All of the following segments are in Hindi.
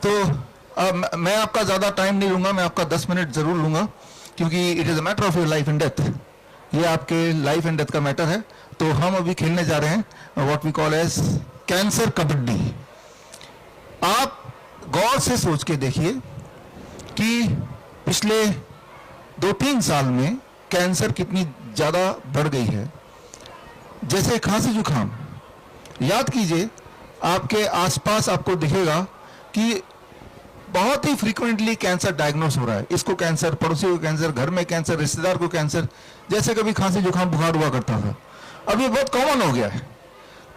तो मैं आपका ज़्यादा टाइम नहीं लूँगा, मैं आपका 10 मिनट ज़रूर लूँगा, क्योंकि it is a matter of your life and death. ये आपके लाइफ एंड डेथ का मैटर है। तो हम अभी खेलने जा रहे हैं what we call as cancer kabaddi. आप गौर से सोच के देखिए कि पिछले 2-3 साल में कैंसर कितनी ज़्यादा बढ़ गई है। जैसे खांसी जुकाम, याद कीजिए आपके आसपास आपको दिखेगा कि बहुत ही फ्रीक्वेंटली कैंसर डायग्नोस हो रहा है। इसको कैंसर, पड़ोसी को कैंसर, घर में कैंसर, रिश्तेदार को कैंसर। जैसे कभी खांसी जुकाम बुखार हुआ करता था, अब ये बहुत कॉमन हो गया है।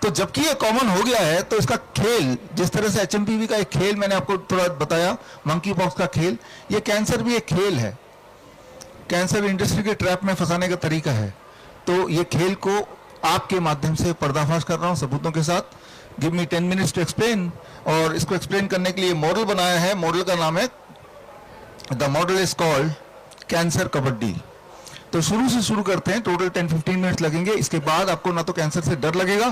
तो जबकि ये कॉमन हो गया है तो इसका खेल, जिस तरह से HMPV का एक खेल मैंने आपको थोड़ा बताया, मंकी पॉक्स का खेल, ये कैंसर भी एक खेल है। कैंसर इंडस्ट्री के ट्रैप में फंसाने का तरीका है। तो ये खेल को आपके माध्यम से पर्दाफाश कर रहा हूँ सबूतों के साथ। Give me 10 minutes to explain. और इसको एक्सप्लेन करने के लिए मॉडल बनाया है। मॉडल का नाम है, the model is called cancer kabaddi. तो शुरू से शुरू करते हैं। टोटल 10-15 मिनट्स लगेंगे। इसके बाद आपको ना तो कैंसर से डर लगेगा,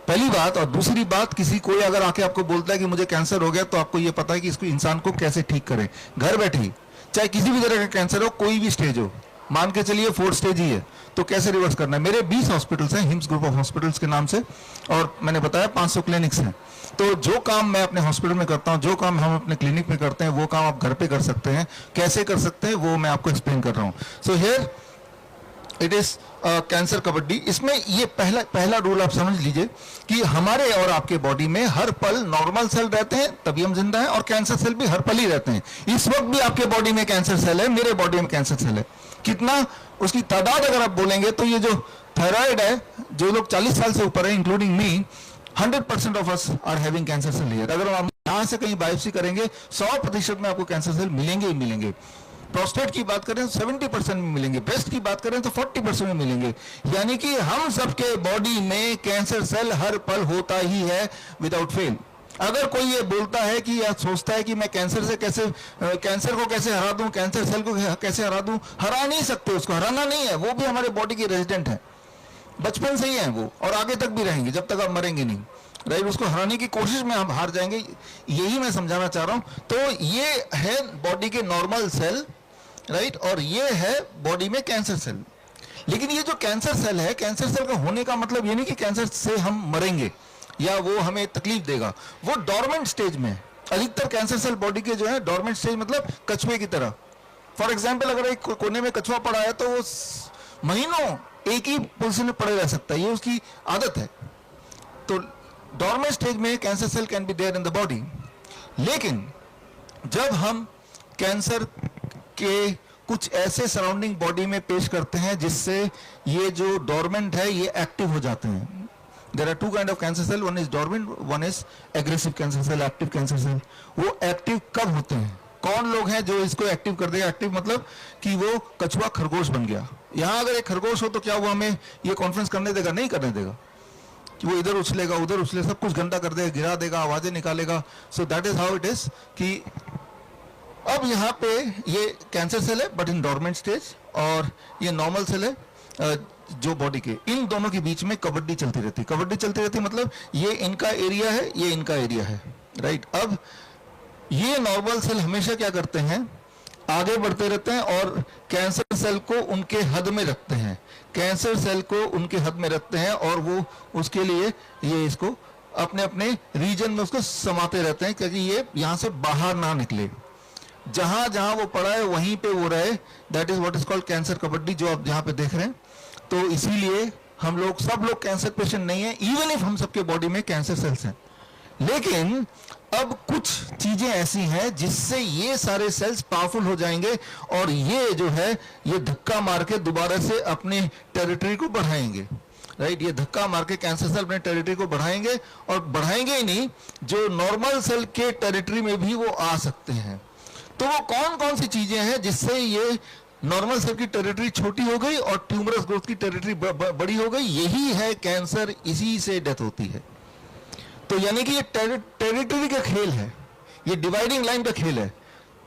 पहली बात, और दूसरी बात, किसी कोई अगर आके आपको बोलता है कि मुझे कैंसर हो गया, तो आपको ये पता है कि इसको इंसान को कैसे ठीक करें घर बैठे ही। चाहे किसी भी तरह का कैंसर हो, कोई भी स्टेज हो, मान के चलिए 4th स्टेज ही है, तो कैसे रिवर्स करना है। मेरे 20 हॉस्पिटल्स हैं, हिम्स ग्रुप ऑफ हॉस्पिटल्स के नाम से, और मैंने बताया 500 क्लिनिक्स हैं। तो जो काम मैं अपने हॉस्पिटल में करता हूँ, जो काम हम अपने क्लिनिक में करते हैं, वो काम आप घर पे कर सकते हैं। कैसे कर सकते हैं वो मैं आपको एक्सप्लेन कर रहा हूँ। So here it is cancer kabaddi. इसमें ये पहला रूल आप समझ लीजिए कि हमारे और आपके बॉडी में हर पल नॉर्मल सेल रहते हैं, तभी हम जिंदा हैं, और कैंसर सेल भी हर पल ही रहते हैं। इस वक्त भी आपके बॉडी में कैंसर सेल है, मेरे बॉडी में कैंसर सेल है। कितना, उसकी तादाद अगर आप बोलेंगे तो ये जो थायराइड है, जो लोग 40 साल से ऊपर है including me, 100% of us are having cancer cell here. अगर हम यहाँ से कहीं बायोप्सी करेंगे, 100% में आपको कैंसर सेल मिलेंगे ही मिलेंगे। प्रोस्टेट की बात करें तो 70% में मिलेंगे, ब्रेस्ट की बात करें तो 40% में मिलेंगे। यानी कि हम सबके बॉडी में कैंसर सेल हर पल होता ही है विदाउट फेल। अगर कोई ये बोलता है कि या सोचता है कि मैं कैंसर को कैसे हरा दूं, कैंसर सेल को कैसे हरा दूं, हरा नहीं सकते। उसको हराना नहीं है, वो भी हमारे बॉडी के रेजिडेंट है, बचपन से ही है वो, और आगे तक भी रहेंगे जब तक आप मरेंगे नहीं, राइट। उसको हराने की कोशिश में हम हार जाएंगे, यही मैं समझाना चाह रहा हूं। तो ये है बॉडी के नॉर्मल सेल, राइट, और ये है बॉडी में कैंसर सेल। लेकिन ये जो कैंसर सेल है, कैंसर सेल का होने का मतलब ये नहीं कि कैंसर से हम मरेंगे या वो हमें तकलीफ देगा। वो डोरमेंट स्टेज में है। अधिकतर कैंसर सेल बॉडी के जो है डोरमेंट स्टेज, मतलब कछुए की तरह। फॉर एग्जाम्पल, अगर एक कोने में कछुआ पड़ा है तो वो महीनों एक ही पोजिशन में पड़े रह सकता है, ये उसकी आदत है। तो डोरमेंट स्टेज में cancer cell can be there in the body. लेकिन जब हम कैंसर के कुछ ऐसे सराउंडिंग बॉडी में पेश करते हैं जिससे ये जो डोरमेंट है ये एक्टिव हो जाते हैं। There are 2 kind of cancer cell, one is dormant, one is aggressive cancer cell, active cancer cell. वो एक्टिव कब होते हैं? कौन लोग हैं जो इसको एक्टिव कर देगा? एक्टिव मतलब कि वो कछुआ खरगोश बन गया। यहां अगर एक खरगोश हो तो क्या वो हमें ये कॉन्फ्रेंस करने देगा? नहीं करने देगा। कि वो इधर उछलेगा, उधर उछलेगा, सब कुछ गंदा कर देगा, गिरा देगा, आवाजें निकालेगा। So that is how it is. कि अब यहाँ पे ये कैंसर सेल है बट इन डोरमेंट स्टेज, और ये नॉर्मल सेल है जो बॉडी के, इन दोनों के बीच में कबड्डी चलती रहती है। कबड्डी चलती रहती है मतलब ये इनका एरिया है, ये इनका एरिया है, राइट। अब ये नॉर्मल सेल हमेशा क्या करते हैं? आगे बढ़ते रहते हैं और कैंसर सेल को उनके हद में रखते हैं। कैंसर सेल को उनके हद में रखते हैं और वो उसके लिए ये इसको अपने अपने रीजन में उसको समाते रहते हैं, क्योंकि ये यहाँ से बाहर ना निकले। जहां जहां वो पड़ा है वहीं पे वो रहे। That is what is called cancer kabaddi, जो आप यहाँ पे देख रहे हैं। तो इसीलिए हम लोग, सब लोग कैंसर पेशेंट नहीं है, इवन इफ हम सबके बॉडी में कैंसर सेल्स हैं। लेकिन अब कुछ चीजें ऐसी हैं जिससे ये सारे सेल्स पावरफुल हो जाएंगे और ये जो है ये धक्का मार के दोबारा से अपने टेरिटरी को बढ़ाएंगे, राइट। ये धक्का मार के कैंसर सेल अपने टेरिटरी को बढ़ाएंगे, और बढ़ाएंगे ही नहीं, जो नॉर्मल सेल के टेरिटरी में भी वो आ सकते हैं। तो वो कौन कौन सी चीजें हैं जिससे ये नॉर्मल सेल की टेरिटरी छोटी हो गई और ट्यूमरस ग्रोथ की टेरिटरी बड़ी हो गई? यही है कैंसर, इसी से डेथ होती है। तो यानी कि ये टेरिटरी का खेल है, ये डिवाइडिंग लाइन का खेल है।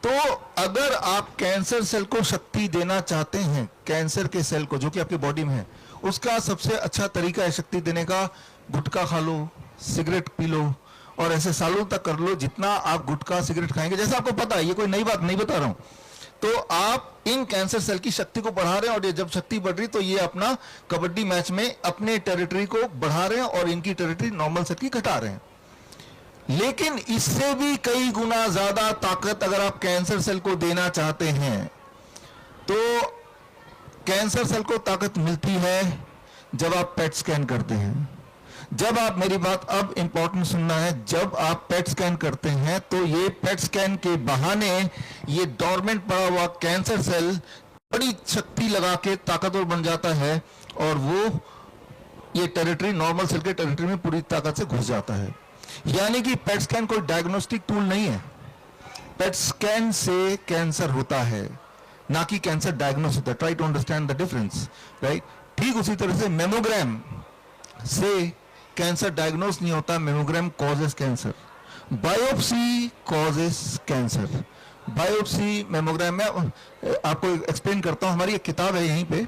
तो अगर आप कैंसर सेल को शक्ति देना चाहते हैं, कैंसर के सेल को जो कि आपके बॉडी में है, उसका सबसे अच्छा तरीका है शक्ति देने का, गुटखा खा लो, सिगरेट पी लो, और ऐसे सालों तक कर लो, जितना आप गुटखा सिगरेट खाएंगे, जैसे आपको पता है, ये कोई नई बात नहीं बता रहा हूं, तो आप इन कैंसर सेल की शक्ति को बढ़ा रहे हैं, और ये जब शक्ति बढ़ रही तो ये अपना कबड्डी मैच में अपने टेरिटरी को बढ़ा रहे हैं और इनकी टेरिटरी नॉर्मल सेल की घटा रहे हैं। लेकिन इससे भी कई गुना ज्यादा ताकत अगर आप कैंसर सेल को देना चाहते हैं, तो कैंसर सेल को ताकत मिलती है जब आप पेट स्कैन करते हैं। जब आप, मेरी बात अब इंपॉर्टेंट सुनना है, जब आप पेट स्कैन करते हैं तो ये पेट स्कैन के बहाने ये डोरमेंट पड़ा हुआ कैंसर सेल बड़ी शक्ति लगा के ताकतवर बन जाता है, और वो ये टेरिटरी, नॉर्मल सेल के टेरिटरी में पूरी ताकत से घुस जाता है। यानी कि पेट स्कैन कोई डायग्नोस्टिक टूल नहीं है। पेट स्कैन से कैंसर होता है, ना कि कैंसर डायग्नोस होता है। Try to understand the difference, right. ठीक उसी तरह से मेमोग्राम से कैंसर डायग्नोस नहीं होता, mammogram causes cancer. Biopsy causes cancer. Biopsy, mammogram में आपको एक्सप्लेन करता हूं। हमारी एक किताब है यहीं पे,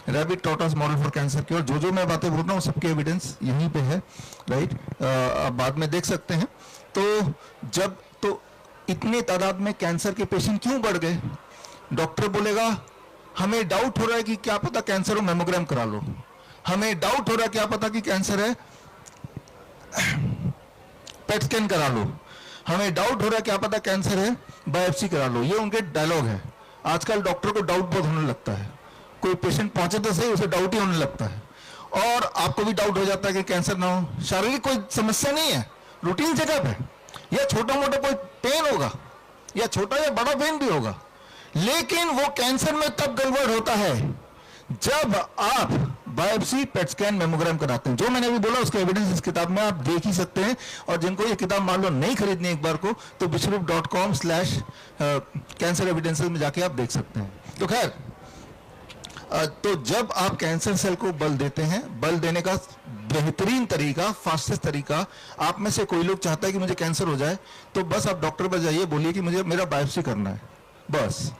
rabbit tortoise model for cancer की, और जो मैं बातें बोल रहा हूँ सबके एविडेंस यहीं पे है, राइट। आप बाद में देख सकते हैं। तो जब तो इतने तादाद में कैंसर के पेशेंट क्यों बढ़ गए? डॉक्टर बोलेगा हमें डाउट हो रहा है कि क्या पता कैंसर हो, मेमोग्राम करा लो। हमें डाउट हो रहा है क्या पता कि कैंसर है, पेट स्कैन करा लो। हमें डाउट हो रहा है क्या पता कैंसर है, बायोप्सी करा लो। ये उनके डायलॉग है। आजकल डॉक्टर को डाउट बहुत होने लगता है। कोई पेशेंट पहुंचे तो सही, उसे डाउट ही होने लगता है, और आपको भी डाउट हो जाता है कि कैंसर ना हो। शारीरिक कोई समस्या नहीं है, रूटीन चेकअप है, या छोटा मोटा कोई पेन होगा, या छोटा या बड़ा पेन भी होगा, लेकिन वो कैंसर में तब गड़बड़ होता है जब आप बायोप्सी, पेट स्कैन, मेमोग्राम कराते हैं। जो मैंने अभी बोला उसके एविडेंस इस किताब में आप देख ही सकते हैं। और जिनको ये किताब मान लो नहीं खरीदनी एक बार को, तो विश्वरूप.com/कैंसर एविडेंसेस में जाके आप देख सकते हैं। तो खैर, तो जब आप कैंसर सेल को बल देते हैं, बल देने का बेहतरीन तरीका, फास्टेस्ट तरीका, आप में से कोई लोग चाहता है कि मुझे कैंसर हो जाए, तो बस आप डॉक्टर पर जाइए, बोलिए कि मुझे मेरा बायोप्सी करना है बस,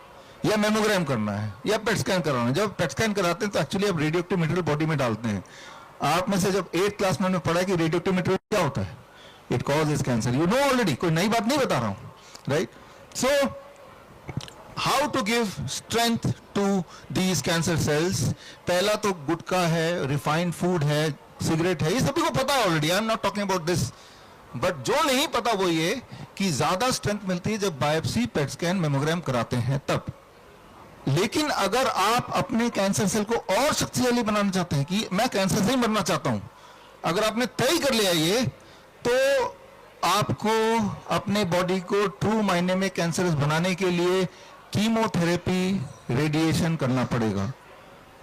या मेमोग्राम करना है, या पेट स्कैन कराना है। जब पेट स्कैन कराते हैं तो एक्चुअली आप रेडियोएक्टिव मटेरियल बॉडी में डालते हैं। आप में से जब 8th क्लास में पढ़ा कि रेडियोएक्टिव मटेरियल क्या होता है, it causes cancer, you know already, कोई नई बात नहीं बता रहा हूं, right. So how to give strength to these cancer cells? पहला तो गुटखा है, रिफाइंड फूड है, सिगरेट है, ये सभी को पता है already, I am not talking about this. But जो नहीं पता वो ये कि ज्यादा स्ट्रेंथ मिलती है जब बायोप्सी, पेट स्कैन, मेमोग्राम कराते हैं तब। लेकिन अगर आप अपने कैंसर सेल को और शक्तिशाली बनाना चाहते हैं कि मैं कैंसर से ही मरना चाहता हूं, अगर आपने तय कर लिया ये, तो आपको अपने बॉडी को ट्रू मायने में कैंसरस बनाने के लिए कीमोथेरेपी, रेडिएशन करना पड़ेगा।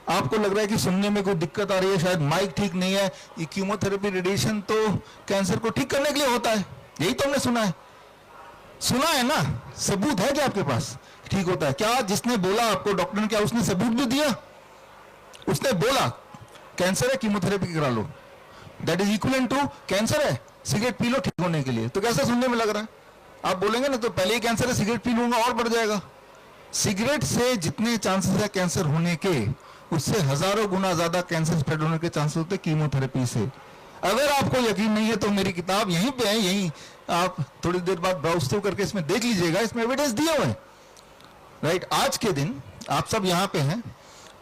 आपको लग रहा है कि सुनने में कोई दिक्कत आ रही है, शायद माइक ठीक नहीं है, ये कीमोथेरेपी, रेडिएशन तो कैंसर को ठीक करने के लिए होता है, यही तो हमने सुना है ना? सबूत है क्या आपके पास ठीक होता है? क्या जिसने बोला आपको, डॉक्टर ने, क्या उसने सबूत भी दिया? उसने बोला कैंसर है, कीमोथेरेपी करा लो, that is equivalent to cancer है, सिगरेट पी लो ठीक होने के लिए। तो कैसा सुनने में लग रहा है? आप बोलेंगे ना तो पहले ही कैंसर है, सिगरेट पी लूंगा और बढ़ जाएगा। सिगरेट से जितने चांसेस है कैंसर होने के, उससे हजारों गुना ज्यादा कैंसर स्प्रेड होने के चांसेस होते कीमोथेरेपी से। अगर आपको यकीन नहीं है तो मेरी किताब यहीं पे है, यहीं आप थोड़ी देर बाद ब्राउज थ्रू करके इसमें देख लीजिएगा, इसमें एविडेंस दिए हुए हैं, राइट। आज के दिन आप सब यहाँ पे हैं,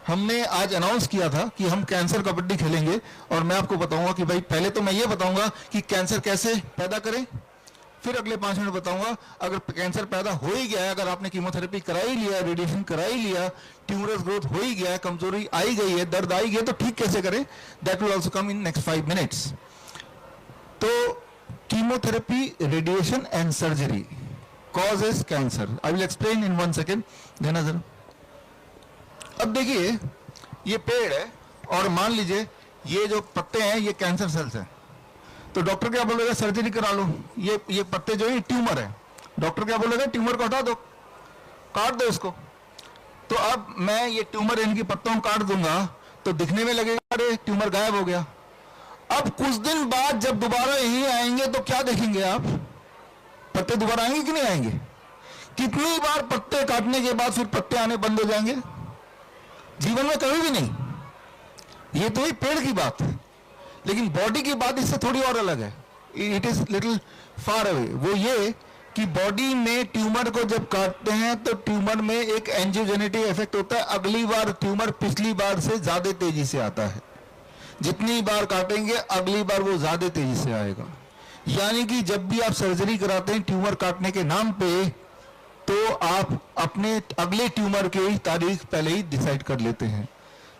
हमने आज अनाउंस किया था कि हम कैंसर कबड्डी खेलेंगे, और मैं आपको बताऊंगा कि भाई पहले तो मैं ये बताऊंगा कि कैंसर कैसे पैदा करें, फिर अगले 5 मिनट बताऊंगा अगर कैंसर पैदा हो ही गया है, अगर आपने कीमोथेरेपी करा ही लिया, रेडिएशन करा ही लिया, ट्यूमरस ग्रोथ हो ही गया है, कमजोरी आई गई है, दर्द आई गई है, तो ठीक कैसे करें, that will also come in next 5 minutes. तो chemotherapy, radiation and surgery causes cancer, I will explain in 1 second, देना जरा। अब देखिए ये पेड़ है, और मान लीजिए ये जो पत्ते हैं ये कैंसर सेल्स हैं, तो डॉक्टर क्या बोलेगा, सर्जरी करा लो। ये पत्ते जो है ट्यूमर है, डॉक्टर क्या बोलेगा, ट्यूमर को हटा दो, काट दो इसको। तो अब मैं ये ट्यूमर इनकी पत्तों को काट दूंगा तो दिखने में लगेगा अरे ट्यूमर गायब हो गया। अब कुछ दिन बाद जब दोबारा यही आएंगे तो क्या देखेंगे आप, पत्ते दोबारा आएंगे कि नहीं आएंगे? कितनी बार पत्ते काटने के बाद फिर पत्ते आने बंद हो जाएंगे? जीवन में कभी भी नहीं। ये तो ही पेड़ की बात है, लेकिन बॉडी की बात इससे थोड़ी और अलग है। It is little far away. वो ये कि बॉडी में ट्यूमर को जब काटते हैं तो ट्यूमर में एक एंजियोजेनेटिक इफेक्ट होता है, अगली बार ट्यूमर पिछली बार से ज्यादा तेजी से आता है। जितनी बार काटेंगे अगली बार वो ज्यादा तेजी से आएगा। यानी कि जब भी आप सर्जरी कराते हैं ट्यूमर काटने के नाम पे, तो आप अपने अगले ट्यूमर की तारीख पहले ही डिसाइड कर लेते हैं।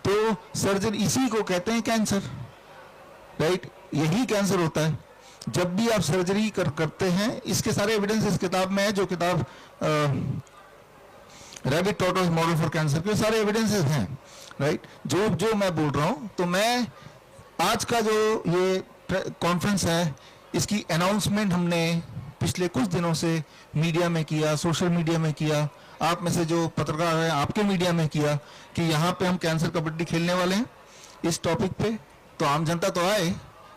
तो सर्जरी, इसी को कहते हैं कैंसर, राइट? यही कैंसर होता है जब भी आप सर्जरी करते हैं। इसके सारे एविडेंस इस किताब में है, जो किताब rabbit tortoise model for cancer के सारे एविडेंसेस हैं, राइट? जो मैं बोल रहा हूं, तो मैं आज का जो ये कॉन्फ्रेंस है, इसकी अनाउंसमेंट हमने पिछले कुछ दिनों से मीडिया में किया, सोशल मीडिया में किया, आप में से जो पत्रकार हैं आपके मीडिया में किया कि यहाँ पे हम कैंसर कबड्डी खेलने वाले हैं इस टॉपिक पे। तो आम जनता तो आए,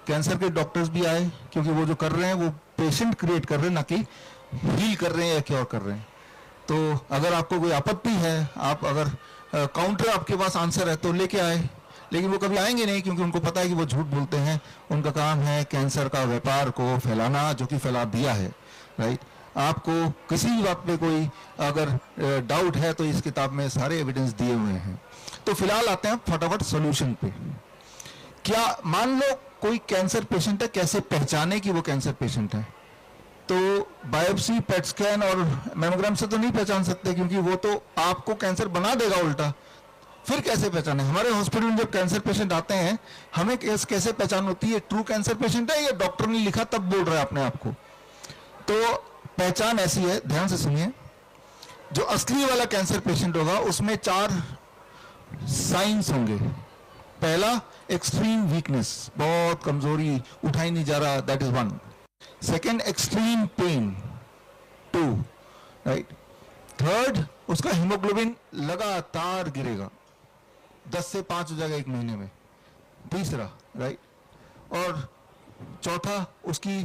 कैंसर के डॉक्टर्स भी आए, क्योंकि वो जो कर रहे हैं वो पेशेंट क्रिएट कर रहे हैं, ना कि हील कर रहे हैं या क्योर कर रहे हैं। तो अगर आपको कोई आपत्ति है, आप अगर काउंटर आपके पास आंसर है तो लेके आए, लेकिन वो कभी आएंगे नहीं, क्योंकि उनको पता है कि वो झूठ बोलते हैं। उनका काम है कैंसर का व्यापार को फैलाना, जो कि फैला दिया है, राइट? आपको किसी भी बात पे कोई अगर डाउट है तो इस किताब में सारे एविडेंस दिए हुए हैं। तो फिलहाल आते हैं फटाफट सॉल्यूशन पे। क्या मान लो कोई कैंसर पेशेंट है, कैसे पहचाने कि वो कैंसर पेशेंट है? तो बायोप्सी, पेट स्कैन और मैमोग्राम से तो नहीं पहचान सकते, क्योंकि वो तो आपको कैंसर बना देगा उल्टा। फिर कैसे पहचाने? हमारे हॉस्पिटल में जब कैंसर पेशेंट आते हैं, हमें कैसे पहचान होती है ट्रू कैंसर पेशेंट है या डॉक्टर ने लिखा तब बोल रहा है अपने आप को? तो पहचान ऐसी है, ध्यान से सुनिए। जो असली वाला कैंसर पेशेंट होगा उसमें 4 साइंस होंगे। पहला, एक्सट्रीम वीकनेस, बहुत कमजोरी, उठा ही नहीं जा रहा, that is 1। Second, extreme pain, 2, right? Third, उसका हीमोग्लोबिन लगातार गिरेगा, 10 से 5 हो जाएगा 1 महीने में। तीसरा, राइट? और चौथा, उसकी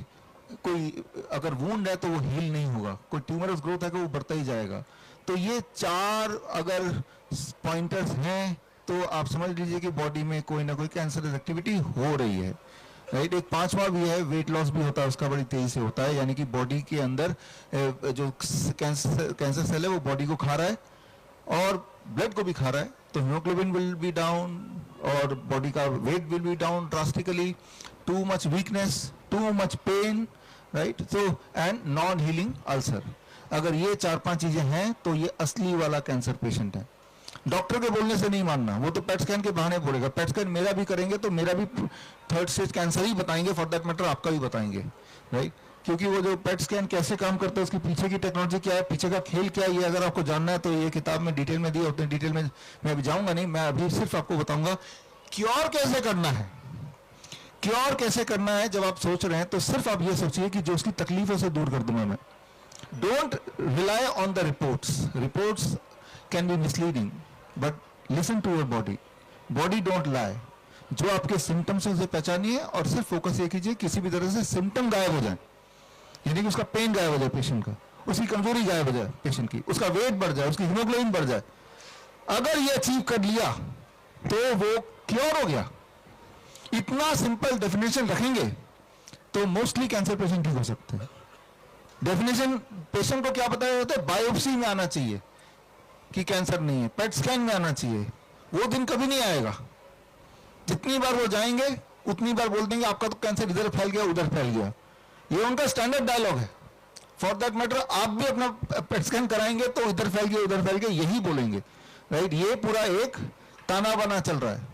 कोई अगर वुंड है तो वो हील नहीं होगा, कोई ट्यूमरस ग्रोथ है कि वो बढ़ता ही जाएगा। तो ये 4 अगर पॉइंटर्स हैं तो आप समझ लीजिए कि बॉडी में कोई ना कोई कैंसर एक्टिविटी हो रही है, राइट? एक 5वां भी है, वेट लॉस भी होता है, उसका बड़ी तेजी से होता है। यानी कि बॉडी के अंदर जो कैंसर सेल है वो बॉडी को खा रहा है और ब्लड को भी खा रहा है, तो हीमोग्लोबिन विल बी डाउन और बॉडी का weight will be down drastically. Too much weakness, too much pain, right? तो एंड नॉन हीलिंग अल्सर। अगर ये 4-5 चीजें हैं तो ये असली वाला कैंसर पेशेंट है। डॉक्टर के बोलने से नहीं मानना, वो तो पेट स्कैन के बहाने बोलेगा। पेट स्कैन मेरा भी करेंगे तो मेरा भी 3rd स्टेज कैंसर ही बताएंगे, फॉर दैट मैटर आपका भी बताएंगे, राइट? क्योंकि वो जो पेट स्कैन कैसे काम करता है, उसके पीछे की टेक्नोलॉजी क्या है, पीछे का खेल क्या है, ये अगर आपको जानना है तो ये किताब में डिटेल में दी। उतनी डिटेल में मैं अभी जाऊंगा नहीं, मैं अभी सिर्फ आपको बताऊंगा क्योर कैसे करना है। क्योर कैसे करना है जब आप सोच रहे हैं तो सिर्फ आप ये सोचिए कि जो उसकी तकलीफों से दूर कर दूंगा मैं। Don't rely on the reports can be misleading, but listen to your body. Body don't lie. जो आपके सिम्टम्स है उसे पहचानिए और सिर्फ फोकस ये कीजिए किसी भी तरह से सिम्टम गायब हो जाए, यानी कि उसका पेन गायब हो जाए पेशेंट का, उसकी कमजोरी गायब हो जाए पेशेंट की, उसका वेट बढ़ जाए, उसकी हीमोग्लोबिन बढ़ जाए। अगर ये अचीव कर लिया तो वो क्योर हो गया। इतना सिंपल डेफिनेशन रखेंगे तो मोस्टली कैंसर पेशेंट ठीक हो सकते हैं। डेफिनेशन पेशेंट को क्या बताया जाता है? बायोप्सी में आना चाहिए कि कैंसर नहीं है, पेट स्कैन में आना चाहिए। वो दिन कभी नहीं आएगा। जितनी बार वो जाएंगे उतनी बार बोल देंगे आपका तो कैंसर इधर फैल गया उधर फैल गया। ये उनका स्टैंडर्ड डायलॉग है। फॉर दैट मैटर आप भी अपना पेट स्कैन कराएंगे तो इधर फैल गया उधर फैल गया यही बोलेंगे, राइट? ये पूरा एक ताना बाना चल रहा है।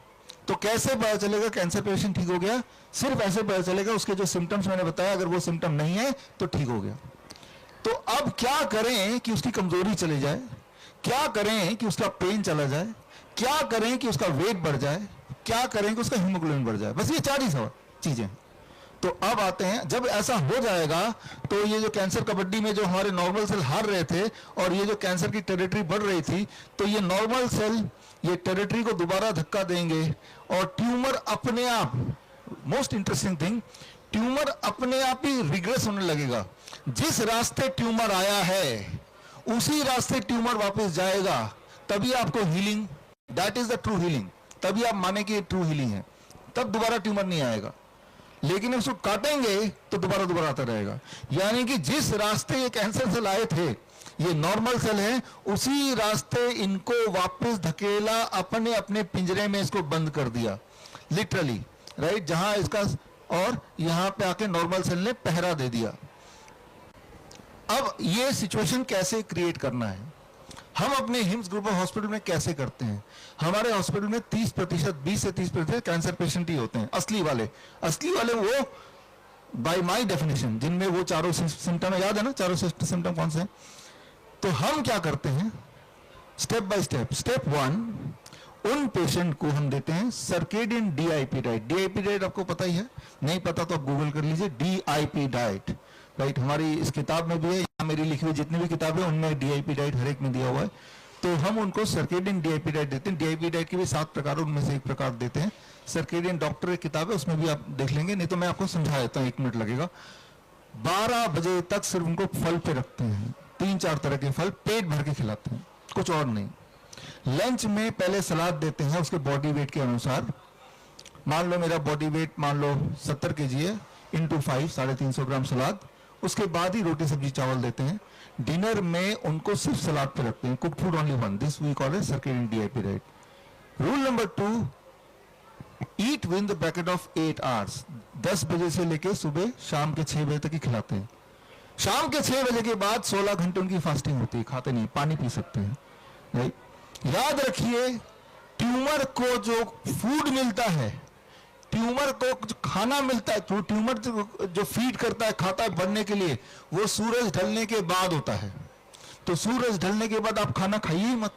तो कैसे पता चलेगा कैंसर पेशेंट ठीक हो गया? सिर्फ ऐसे पता चलेगा उसके जो सिम्टम्स मैंने बताया, अगर वो सिम्टम नहीं है तो ठीक हो गया। तो अब क्या करें कि उसकी कमजोरी चले जाए, क्या करें कि उसका पेन चला जाए, क्या करें कि उसका वेट बढ़ जाए, क्या करें कि उसका हीमोग्लोबिन बढ़ जाए? बस ये 4 ही चीजें। तो अब आते हैं, जब ऐसा हो जाएगा तो ये जो कैंसर कबड्डी में जो हमारे नॉर्मल सेल हार रहे थे और ये जो कैंसर की टेरिटरी बढ़ रही थी, तो ये नॉर्मल सेल ये टेरिटरी को दोबारा धक्का देंगे और ट्यूमर अपने आप, मोस्ट इंटरेस्टिंग थिंग, ट्यूमर अपने आप ही रिग्रेस होने लगेगा। जिस रास्ते ट्यूमर आया है उसी रास्ते ट्यूमर वापस जाएगा, तभी आपको healing, that is the true healing, तभी आप माने कि ट्रू हीलिंग है, तब दोबारा ट्यूमर नहीं आएगा। लेकिन उसको काटेंगे तो दोबारा आता रहेगा। यानी कि जिस रास्ते ये कैंसर सेल आए थे, ये नॉर्मल सेल है, उसी रास्ते इनको वापस धकेला, अपने अपने पिंजरे में इसको बंद कर दिया, लिटरली, राइट, जहां इसका, और यहां पे आके नॉर्मल सेल ने पहरा दे दिया। अब ये सिचुएशन कैसे क्रिएट करना है, हम अपने हिम्स ग्रुप ऑफ हॉस्पिटल में कैसे करते हैं? हमारे हॉस्पिटल में 30%, 20 से 30% कैंसर पेशेंट ही होते हैं, असली वाले वो बाय माय डेफिनेशन, जिनमें वो चारों सिम्टम याद है ना, चारों सिम्टम कौन से हैं? तो हम क्या करते हैं, स्टेप बाय स्टेप। स्टेप 1, उन पेशेंट को हम देते हैं circadian DIP diet. DIP diet आपको पता ही है, नहीं पता तो आप गूगल कर लीजिए, डीआईपी डाइट, राइट, हमारी इस किताब में भी है, या मेरी लिखी हुई जितनी भी किताबें उनमें डीआईपी डाइट हर एक में दिया हुआ है। तो हम उनको सर्केडियन डीआईपी डाइट देते हैं। डीआईपी डाइट के भी 7 प्रकार, उनमें से एक प्रकार देते हैं। सर्केडियन डॉक्टर एक किताब है, उसमें भी आप देख लेंगे, नहीं तो मैं आपको समझा देता हूँ, 1 मिनट लगेगा। 12 बजे तक सिर्फ उनको फल पे रखते हैं, 3-4 तरह के फल पेट भर के खिलाते हैं, कुछ और नहीं। लंच में पहले सलाद देते हैं उसके बॉडी वेट के अनुसार। मान लो मेरा बॉडी वेट मान लो 70 kg है, इंटू 5, 350 ग्राम सलाद, उसके बाद ही रोटी सब्जी चावल देते हैं। डिनर में उनको सिर्फ सलाद पे रखते हैं, cook food only 1, this we call a circadian DIP diet. Rule number 2, eat with the bracket of 8 hours, 10 बजे से लेके सुबह शाम के 6 बजे तक ही खिलाते हैं। शाम के 6 बजे के बाद 16 घंटे उनकी फास्टिंग होती है, खाते नहीं, पानी पी सकते हैं, राइट। याद रखिए, ट्यूमर को जो फूड मिलता है, ट्यूमर को जो खाना मिलता है, तो ट्यूमर जो फीड करता है, खाता है बढ़ने के लिए, वो सूरज ढलने के बाद होता है। तो सूरज ढलने के बाद आप खाना खाइए ही मत।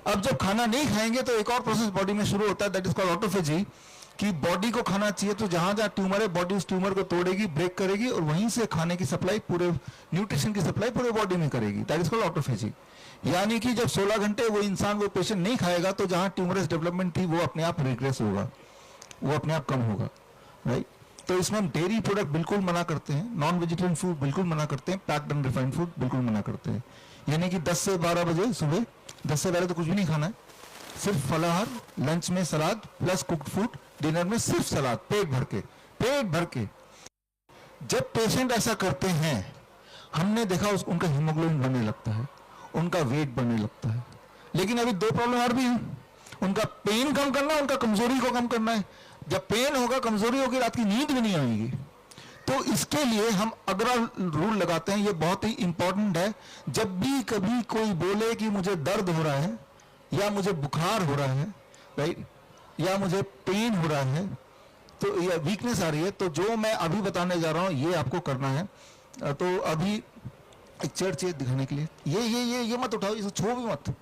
अब जब खाना नहीं खाएंगे तो एक और प्रोसेस बॉडी में शुरू होता है, दैट इज कॉल्ड ऑटोफेजी, कि बॉडी को खाना चाहिए, तो जहां जहां ट्यूमर है बॉडी उस ट्यूमर को तोड़ेगी, ब्रेक करेगी, और वहीं से खाने की सप्लाई, पूरे न्यूट्रिशन की सप्लाई पूरे बॉडी में करेगी, दैट इज कॉल्ड ऑटोफेजी। यानी कि जब 16 घंटे वो इंसान, वो पेशेंट नहीं खाएगा, तो जहां ट्यूमरस डेवलपमेंट थी वो अपने आप रिग्रेस होगा, वो अपने आप कम होगा, राइट। तो इसमें हम डेयरी प्रोडक्ट बिल्कुल मना करते हैं, नॉन वेजिटेरियन फूड बिल्कुल मना करते हैं, पैक्ड एंड रिफाइंड फूड बिल्कुल मना करते हैं। यानी कि 10 से 12 बजे सुबह, 10 से पहले तो कुछ भी नहीं खाना है, सिर्फ फलाहार, लंच में सलाद प्लस कुक्ड फूड, डिनर में सिर्फ सलाद, पेट भर के। जब पेशेंट ऐसा करते हैं, हमने देखा उनका हीमोग्लोबिन बढ़ने लगता है, उनका वेट बढ़ने लगता है। लेकिन अभी 2 प्रॉब्लम और भी हैं, उनका पेन कम करना है, उनका कमजोरी को कम करना है। जब पेन होगा, कमजोरी होगी, रात की नींद भी नहीं आएगी। तो इसके लिए हम अगला रूल लगाते हैं, ये बहुत ही इंपॉर्टेंट है। जब भी कभी कोई बोले कि मुझे दर्द हो रहा है, या मुझे बुखार हो रहा है, राइट, या मुझे पेन हो रहा है, तो या वीकनेस आ रही है, तो जो मैं अभी बताने जा रहा हूं ये आपको करना है। तो अभी एक चेयर चाहिए दिखाने के लिए, ये मत उठाओ, इसे छो भी मत,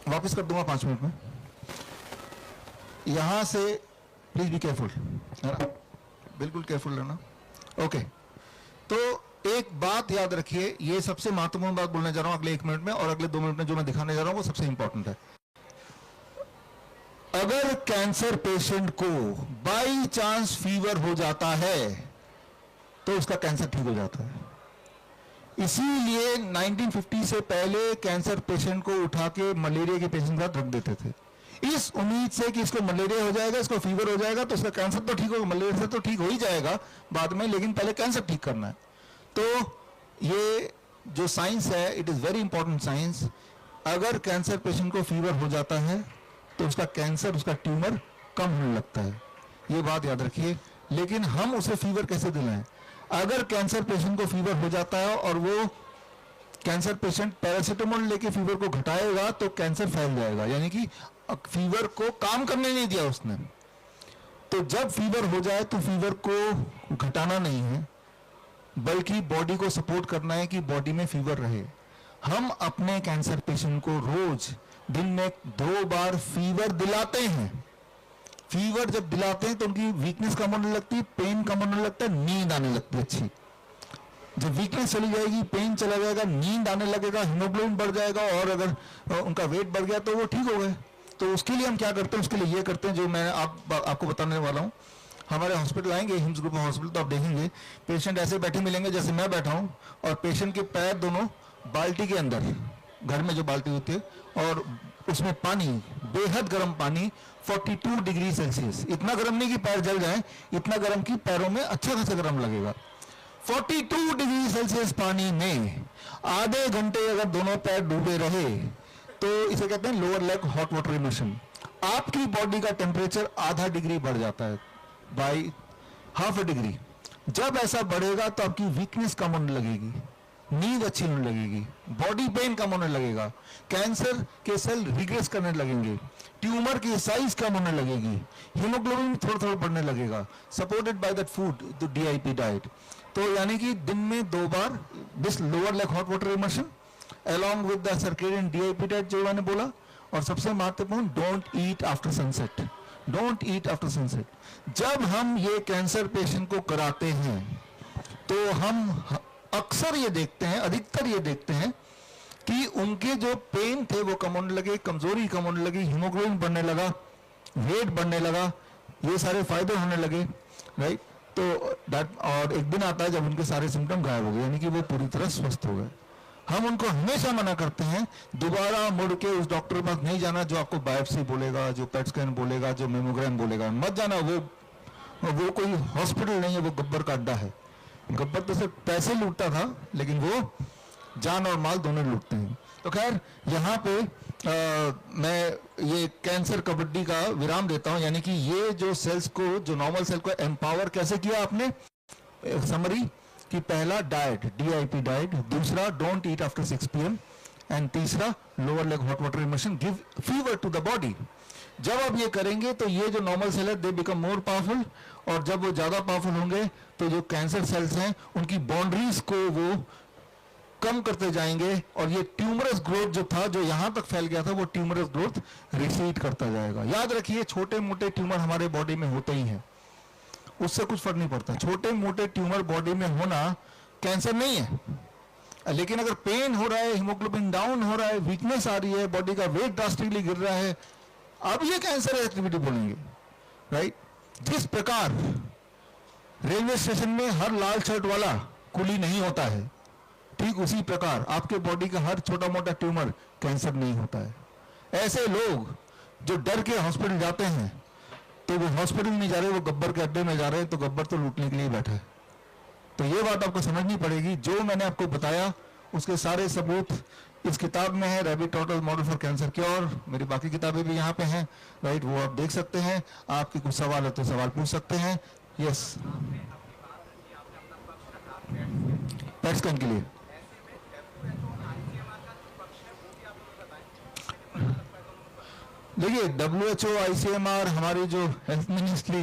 वापस कर दूंगा 5 मिनट में। यहां से प्लीज बी केयरफुल, है ना, बिल्कुल केयरफुल रहना, ओके। तो एक बात याद रखिए, ये सबसे महत्वपूर्ण बात बोलने जा रहा हूं अगले 1 मिनट में, और अगले 2 मिनट में जो मैं दिखाने जा रहा हूं वो सबसे इंपॉर्टेंट है। अगर कैंसर पेशेंट को बाई चांस फीवर हो जाता है, तो उसका कैंसर ठीक हो जाता है। इसीलिए 1950 से पहले कैंसर पेशेंट को उठा के मलेरिया के पेशेंट के साथ रख देते थे, इस उम्मीद से कि इसको मलेरिया हो जाएगा, इसको फीवर हो जाएगा, तो इसका कैंसर तो ठीक होगा, मलेरिया से तो ठीक हो ही जाएगा बाद में, लेकिन पहले कैंसर ठीक करना है। तो ये जो साइंस है, it is very important science. अगर कैंसर पेशेंट को फीवर हो जाता है, तो उसका कैंसर, उसका ट्यूमर कम होने लगता है, ये बात याद रखिए। लेकिन हम उसे फीवर कैसे दिलाएं? अगर कैंसर पेशेंट को फीवर हो जाता है और वो कैंसर पेशेंट पैरासीटामोल लेके फीवर को घटाएगा, तो कैंसर फैल जाएगा, यानी कि फीवर को काम करने नहीं दिया उसने। तो जब फीवर हो जाए तो फीवर को घटाना नहीं है, बल्कि बॉडी को सपोर्ट करना है कि बॉडी में फीवर रहे। हम अपने कैंसर पेशेंट को रोज दिन में 2 बार फीवर दिलाते हैं। फीवर जब दिलाते हैं तो उनकी वीकनेस कम होने लगती है, पेन कम होने लगता है, नींद आने लगती है अच्छी। जब वीकनेस चली जाएगी, पेन चला जाएगा, नींद आने लगेगा, हीमोग्लोबिन बढ़ जाएगा, और अगर उनका वेट बढ़ गया तो वो ठीक हो गए। तो उसके लिए हम क्या करते हैं, उसके लिए ये करते हैं जो मैं आपको बताने वाला हूँ। हमारे हॉस्पिटल आएंगे, हिम्स ग्रुप हॉस्पिटल, तो आप देखेंगे पेशेंट ऐसे बैठे मिलेंगे जैसे मैं बैठा हूँ, और पेशेंट के पैर दोनों बाल्टी के अंदर, घर में जो बाल्टी होती है, और उसमें पानी, बेहद गर्म पानी, 42 डिग्री सेल्सियस, इतना गर्म नहीं कि पैर जल जाए, इतना गर्म कि पैरों में अच्छा खासा गर्म लगेगा। 42 डिग्री सेल्सियस पानी में आधे घंटे अगर दोनों पैर डूबे रहे तो इसे कहते हैं lower leg hot water immersion. आपकी बॉडी का टेम्परेचर आधा डिग्री बढ़ जाता है, बाई हाफ अ डिग्री। जब ऐसा बढ़ेगा तो आपकी वीकनेस कम होने लगेगी, नींद अच्छी होने लगेगी, बॉडी पेन कम होने लगेगा, कैंसर के सेल रिग्रेस करने लगेंगे, ट्यूमर की साइज कम होने लगेगी, हीमोग्लोबिन थोड़ा थोड़ा बढ़ने लगेगा, supported by that food, the DIP diet. तो यानी कि दिन में 2 बार this lower leg hot water immersion along with the circadian DIP diet जो मैंने बोला, और सबसे महत्वपूर्ण don't eat after sunset, don't eat after sunset. जब हम ये कैंसर पेशेंट को कराते हैं तो हम अक्सर ये देखते हैं, अधिकतर ये देखते हैं कि उनके जो पेन थे वो कम होने लगे, कमजोरी कम होने लगी, हीमोग्लोबिन बढ़ने लगा, वेट बढ़ने लगा, ये सारे फायदे होने लगे, राइट। तो दैट, और एक दिन आता है जब उनके सारे सिम्टम गायब हो गए, यानी कि वो पूरी तरह स्वस्थ हो गए। हम उनको हमेशा मना करते हैं दोबारा मुड़ के उस डॉक्टर के पास नहीं जाना जो आपको बायोप्सी बोलेगा, जो पेट स्कैन बोलेगा, जो मेमोग्राम बोलेगा, मत जाना। वो कोई हॉस्पिटल नहीं है, वो गब्बर का अड्डा है। गब्बर तो सिर्फ पैसे लूटता था, लेकिन वो जान और माल दोनों लूटते हैं। तो खैर यहाँ पे मैं ये कैंसर कबड्डी का विराम देता हूँ, यानी कि ये जो सेल्स को, जो नॉर्मल सेल को एम्पावर कैसे किया आपने, समरी कि पहला डाइट, डीआईपी डाइट, दूसरा don't eat after 6 PM, and तीसरा lower leg hot water immersion give fever to the body. जब आप ये करेंगे तो ये जो नॉर्मल सेल है दे बिकम मोर पावरफुल, और जब वो ज्यादा पावरफुल होंगे तो जो कैंसर सेल्स हैं उनकी बाउंड्रीज को वो कम करते जाएंगे, और ये ट्यूमरस ग्रोथ जो था, जो यहां तक फैल गया था, वो ट्यूमरस ग्रोथ रिसीड करता जाएगा। याद रखिए छोटे मोटे ट्यूमर हमारे बॉडी में होते ही हैं, उससे कुछ फर्क नहीं पड़ता। छोटे मोटे ट्यूमर बॉडी में होना कैंसर नहीं है, लेकिन अगर पेन हो रहा है, हीमोग्लोबिन डाउन हो रहा है, वीकनेस आ रही है, बॉडी का वेट ड्रास्टिकली गिर रहा है, अब ये कैंसर एक्टिविटी बोलेंगे, राइट। जिस प्रकार रेलवे स्टेशन में हर लाल शर्ट वाला कुली नहीं होता है, ठीक उसी प्रकार आपके बॉडी का हर छोटा मोटा ट्यूमर कैंसर नहीं होता है। ऐसे लोग जो डर के हॉस्पिटल जाते हैं, तो वो हॉस्पिटल नहीं जा रहे, वो गब्बर के अड्डे में जा रहे हैं, तो गब्बर तो लूटने के लिए बैठा है। तो ये बात आपको समझनी पड़ेगी। जो मैंने आपको बताया उसके सारे सबूत इस किताब में है, rabbit total model for cancer cure. मेरी बाकी किताबें भी यहाँ पे हैं, राइट, वो आप देख सकते हैं। आपके कुछ सवाल है तो सवाल पूछ सकते हैं। यस, पेट स्कैन के लिए देखिए WHO, ICMR, हमारी जो हेल्थ मिनिस्ट्री,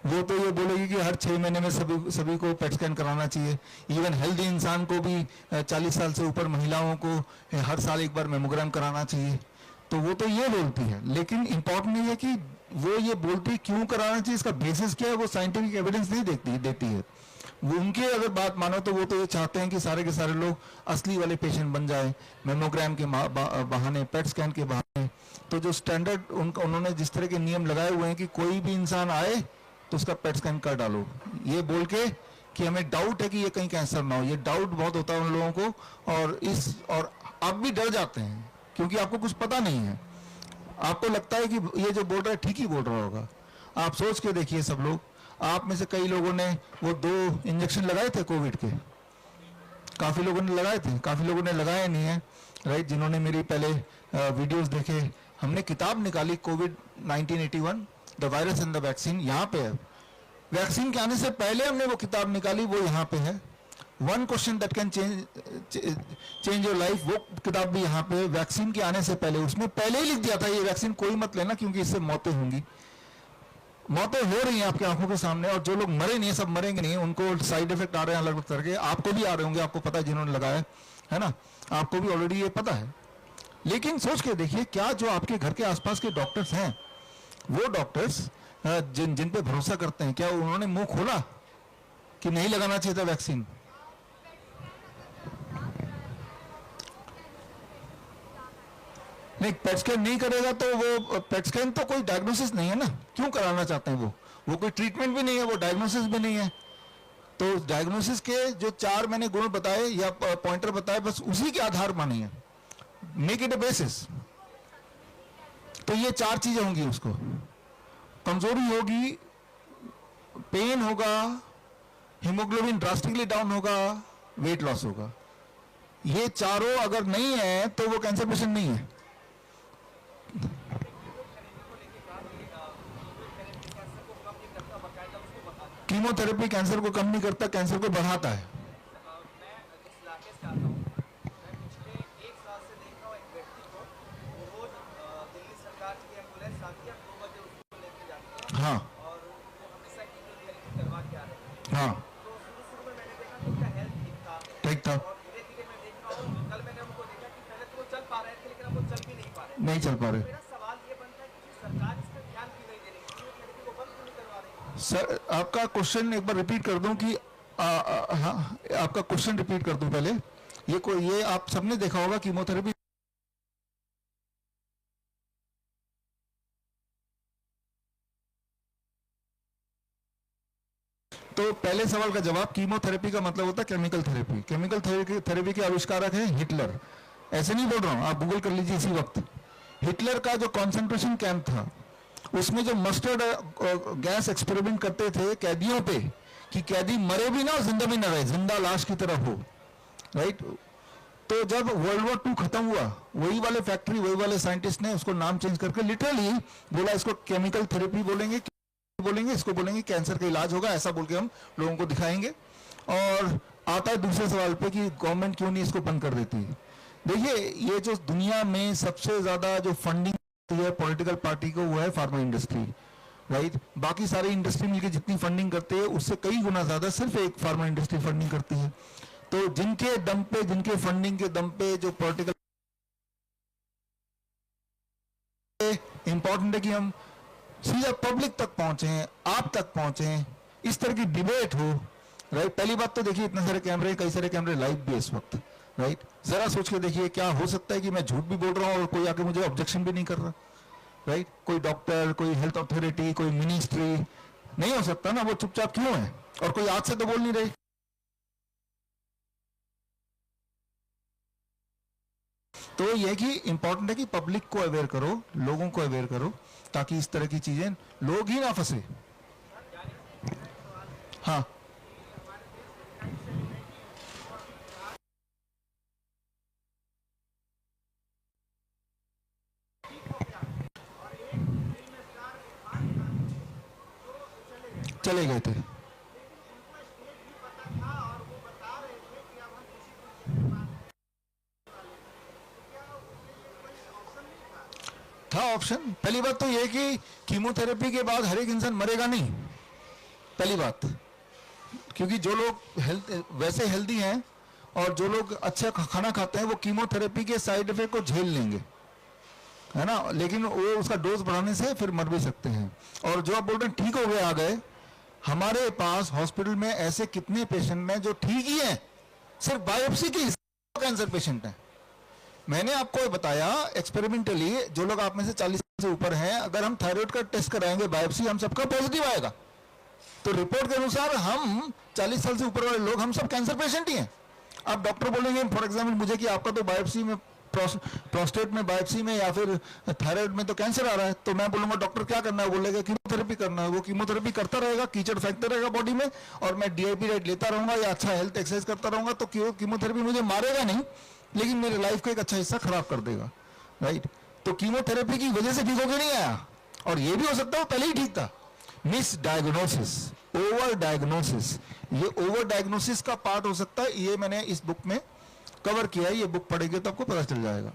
वो तो ये बोलेगी कि हर 6 महीने में सभी को पेट स्कैन कराना चाहिए। इवन हेल्दी इंसान को भी 40 साल से ऊपर महिलाओं को हर साल एक बार मेमोग्राम कराना चाहिए। तो वो तो ये बोलती है, लेकिन इंपॉर्टेंट नहीं है कि वो ये बोलती क्यों कराना चाहिए, इसका बेसिस क्या है, वो साइंटिफिक एविडेंस नहीं देती है। वो उनके अगर बात मानो तो वो तो ये चाहते हैं कि सारे के सारे लोग असली वाले पेशेंट बन जाए, मेमोग्राम के बहाने, पेट स्कैन के बहाने। तो जो स्टैंडर्ड उन्होंने जिस तरह के नियम लगाए हुए हैं कि कोई भी इंसान आए तो उसका पेट स्कैन कर डालो, ये बोल के कि हमें डाउट है कि ये कहीं कैंसर ना हो। ये डाउट बहुत होता है उन लोगों को, और आप भी डर जाते हैं क्योंकि आपको कुछ पता नहीं है। आपको लगता है कि ये जो बोल रहा है ठीक ही बोल रहा होगा। आप सोच के देखिए, सब लोग, आप में से कई लोगों ने वो 2 इंजेक्शन लगाए थे कोविड के, काफी लोगों ने लगाए थे, काफी लोगों ने लगाए नहीं है, राइट। जिन्होंने मेरी पहले वीडियोस देखे, हमने किताब निकाली Covid 1981 the virus and the vaccine, यहाँ पे है। वैक्सीन के आने से पहले हमने वो किताब निकाली, वो यहाँ पे है। 1 question that can change your life, वो किताब भी यहाँ पे। वैक्सीन के आने से पहले उसमें पहले ही लिख दिया था ये वैक्सीन कोई मत लेना क्योंकि इससे मौतें होंगी। मौतें हो रही हैं आपकी आंखों के सामने, और जो लोग मरे नहीं, सब मरेंगे नहीं, उनको साइड इफेक्ट आ रहे हैं अलग अलग तरह के। आपको भी आ रहे होंगे, आपको पता है, जिन्होंने लगाया है ना, आपको भी ऑलरेडी ये पता है। लेकिन सोच के देखिए, क्या जो आपके घर के आसपास के डॉक्टर्स हैं, वो डॉक्टर्स जिन पे भरोसा करते हैं, क्या उन्होंने मुंह खोला कि नहीं लगाना चाहिए था वैक्सीन? नहीं, पेट स्कैन नहीं करेगा तो वो पेट स्कैन तो कोई डायग्नोसिस नहीं है ना, क्यों कराना चाहते हैं? वो कोई ट्रीटमेंट भी नहीं है, वो डायग्नोसिस भी नहीं है। तो डायग्नोसिस के जो 4 मैंने गुण बताए या पॉइंटर बताए, बस उसी के आधार मानिए, मेक इट अ बेसिस। तो ये 4 चीजें होंगी उसको, कमजोरी होगी, पेन होगा, हीमोग्लोबिन ड्रास्टिकली डाउन होगा, वेट लॉस होगा। ये चारों अगर नहीं है तो वो कैंसर पेशेंट नहीं है। कीमोथेरेपी कैंसर को कम नहीं करता, कैंसर को बढ़ाता है। मैं इस इलाके से आता हूँ। मैं पिछले 1 साल से देख रहा हूँ एक व्यक्ति को, वो रोज दिल्ली सरकार की एम्बुलेंस आती है, 2 बजे उसको लेके जाती है। हाँ और वो हमेशा कीमोथेरेपी करवा के आ रहे हैं। हाँ तो शुरू में मैंने देखा कि उनका हेल्थ ठीक था, ठीक था, और धीरे धीरे मैं देख रहा हूँ, कल मैंने उनको देखा कि पहले तो वो चल पा रहे थे, लेकिन अब वो चल भी नहीं पा रहे। नहीं चल पा रहे। मेरा सवाल ये बनता है कि सरकार इस पर ध्यान क्यों नहीं दे रही, कीमोथेरेपी को बंद क्यों नहीं करवा रही? सर आपका क्वेश्चन एक बार रिपीट कर दूं कि हाँ, आपका क्वेश्चन रिपीट कर दूं पहले। ये आप सबने देखा होगा कीमोथेरेपी तो पहले सवाल का जवाब, कीमोथेरेपी का मतलब होता है केमिकल थेरेपी। केमिकल थेरेपी के आविष्कारक हैं हिटलर। ऐसे नहीं बोल रहा हूं, आप गूगल कर लीजिए इसी वक्त। हिटलर का जो कंसंट्रेशन कैंप था, उसमें जो मस्टर्ड गैस एक्सपेरिमेंट करते थे कैदियों पे, कि कैदी मरे भी ना और जिंदा भी ना रहे, जिंदा लाश की तरह हो, राइट। तो जब वर्ल्ड वॉर 2 खत्म हुआ, वही वाले फैक्ट्री, वही वाले साइंटिस्ट ने उसको नाम चेंज करके लिटरली बोला इसको केमिकल थेरेपी बोलेंगे, इसको बोलेंगे कैंसर का इलाज होगा, ऐसा बोल के हम लोगों को दिखाएंगे। और आता है दूसरे सवाल पे कि गवर्नमेंट क्यों नहीं इसको बंद कर देती है। देखिए, ये जो दुनिया में सबसे ज्यादा जो फंडिंग है पॉलिटिकल पार्टी को, वो है फार्मा इंडस्ट्री, राइट। बाकी सारी इंडस्ट्री मिलकर जितनी फंडिंग करते हैं उससे कई गुना ज्यादा सिर्फ एक फार्मा इंडस्ट्री फंडिंग करती है। तो जिनके दम पे, जिनके फंडिंग के दम पे जो पॉलिटिकल, इंपॉर्टेंट है कि हम सीधा पब्लिक तक पहुंचे, आप तक पहुंचे, इस तरह की डिबेट हो, राइट। पहली बात तो देखिए, इतने सारे कैमरे, कई सारे कैमरे लाइव भी है इस वक्त, राइट। जरा सोच के देखिए, क्या हो सकता है कि मैं झूठ भी बोल रहा हूं और कोई आके मुझे ऑब्जेक्शन भी नहीं कर रहा, राइट। कोई डॉक्टर, कोई हेल्थ अथॉरिटी, कोई मिनिस्ट्री, नहीं हो सकता ना, वो चुपचाप क्यों है, और कोई आज से तो बोल नहीं रही। तो यह कि इंपॉर्टेंट है कि पब्लिक को अवेयर करो, लोगों को अवेयर करो, ताकि इस तरह की चीजें लोग ही ना फंसे। हाँ, चले गए थे। था ऑप्शन। पहली बात तो यह कि कीमोथेरेपी के बाद हर एक इंसान मरेगा नहीं, पहली बात, क्योंकि जो लोग वैसे हेल्दी हैं और जो लोग अच्छा खाना खाते हैं वो कीमोथेरेपी के साइड इफेक्ट को झेल लेंगे, है ना, लेकिन वो उसका डोज बढ़ाने से फिर मर भी सकते हैं। और जो आप बोल रहे हैं ठीक हो गए, आ गए, हमारे पास हॉस्पिटल में ऐसे कितने पेशेंट हैं जो ठीक ही हैं, सिर्फ बायोप्सी के कैंसर पेशेंट हैं। मैंने आपको बताया एक्सपेरिमेंटली, जो लोग आप में से 40 साल से ऊपर हैं, अगर हम थायराइड का टेस्ट कराएंगे बायोप्सी, हम सबका पॉजिटिव आएगा, तो रिपोर्ट के अनुसार हम 40 साल से ऊपर वाले लोग, हम सब कैंसर पेशेंट ही हैं। अब डॉक्टर बोलेंगे फॉर एग्जाम्पल मुझे कि आपका तो बायोप्सी में, प्रोस्टेट में बायोप्सी में या फिर थायराइड में तो कैंसर आ रहा है, तो मैं बोलूंगा डॉक्टर क्या करना है, बोलेगा कीमोथेरेपी करना है। वो कीमोथेरेपी करता रहेगा, कीचड़ फेंकता रहेगा बॉडी में, और मैं डीआईपी रेट लेता रहूंगा या अच्छा हेल्थ एक्सरसाइज करता रहूंगा, तो कीमोथेरेपी मुझे मारेगा नहीं, लेकिन मेरे लाइफ का एक अच्छा हिस्सा खराब कर देगा, राइट। तो कीमोथेरेपी की वजह से ठीक होकर नहीं आया, और ये भी हो सकता है पहले ही ठीक था। मिस डायग्नोसिस, ओवर डायग्नोसिस, ये ओवर डायग्नोसिस का पार्ट हो सकता है। ये मैंने इस बुक में कवर किया है, ये बुक पढ़ेंगे तो आपको पता चल जाएगा।